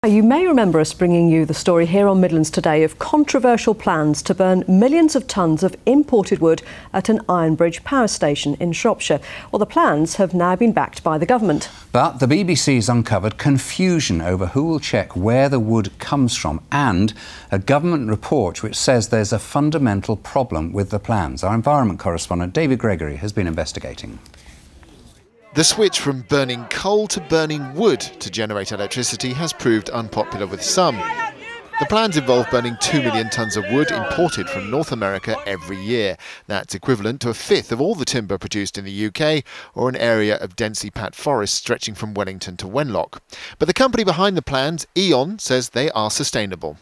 You may remember us bringing you the story here on Midlands Today of controversial plans to burn millions of tonnes of imported wood at an Ironbridge power station in Shropshire. Well, the plans have now been backed by the government. But the BBC's uncovered confusion over who will check where the wood comes from and a government report which says there's a fundamental problem with the plans. Our environment correspondent David Gregory has been investigating. The switch from burning coal to burning wood to generate electricity has proved unpopular with some. The plans involve burning 2 million tonnes of wood imported from North America every year. That's equivalent to a fifth of all the timber produced in the UK or an area of densely packed forest stretching from Wellington to Wenlock. But the company behind the plans, E.ON, says they are sustainable.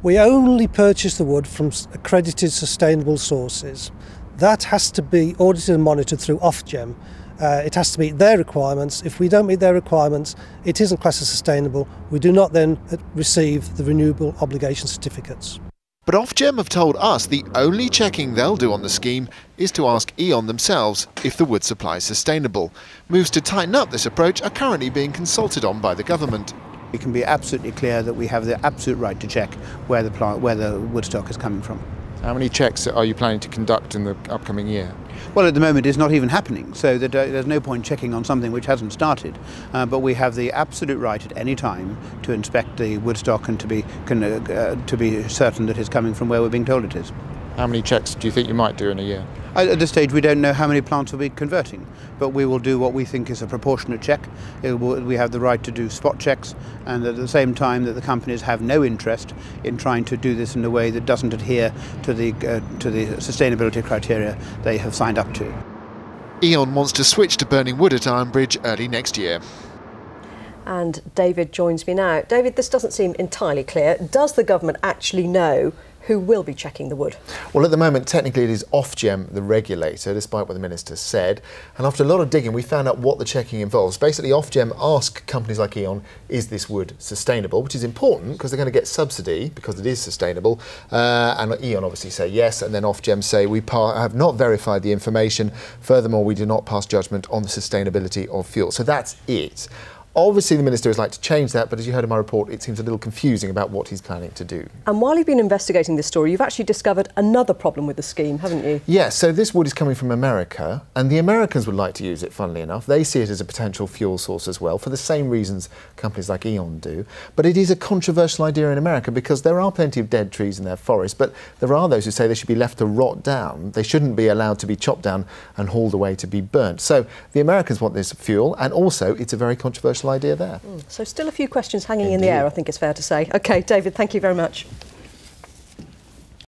We only purchase the wood from accredited sustainable sources. That has to be audited and monitored through Ofgem. It has to meet their requirements. If we don't meet their requirements, it isn't classed as sustainable. We do not then receive the renewable obligation certificates. But Ofgem have told us the only checking they'll do on the scheme is to ask E.ON themselves if the wood supply is sustainable. Moves to tighten up this approach are currently being consulted on by the government. We can be absolutely clear that we have the absolute right to check where the wood stock is coming from. How many checks are you planning to conduct in the upcoming year? Well, at the moment it's not even happening, so there's no point checking on something which hasn't started. But we have the absolute right at any time to inspect the wood stock and to be certain that it's coming from where we're being told it is. How many checks do you think you might do in a year? At this stage we don't know how many plants we'll be converting, but we will do what we think is a proportionate check. We have the right to do spot checks, and at the same time that the companies have no interest in trying to do this in a way that doesn't adhere to the sustainability criteria they have signed up to. E.ON wants to switch to burning wood at Ironbridge early next year. And David joins me now. David, this doesn't seem entirely clear. Does the government actually know who will be checking the wood? Well, at the moment, technically it is Ofgem, the regulator, despite what the Minister said. And after a lot of digging, we found out what the checking involves. Basically, Ofgem ask companies like E.ON, is this wood sustainable? Which is important because they're going to get subsidy because it is sustainable. And E.ON obviously say yes, and then Ofgem say we have not verified the information. Furthermore, we do not pass judgment on the sustainability of fuel. So that's it. Obviously, the Minister would like to change that, but as you heard in my report, it seems a little confusing about what he's planning to do. And while you've been investigating this story, you've actually discovered another problem with the scheme, haven't you? Yes, so this wood is coming from America, and the Americans would like to use it, funnily enough. They see it as a potential fuel source as well, for the same reasons companies like E.ON do. But it is a controversial idea in America because there are plenty of dead trees in their forests, but there are those who say they should be left to rot down. They shouldn't be allowed to be chopped down and hauled away to be burnt. So the Americans want this fuel, and also it's a very controversial idea there. So still a few questions hanging in the air, I think it's fair to say. OK, David, thank you very much.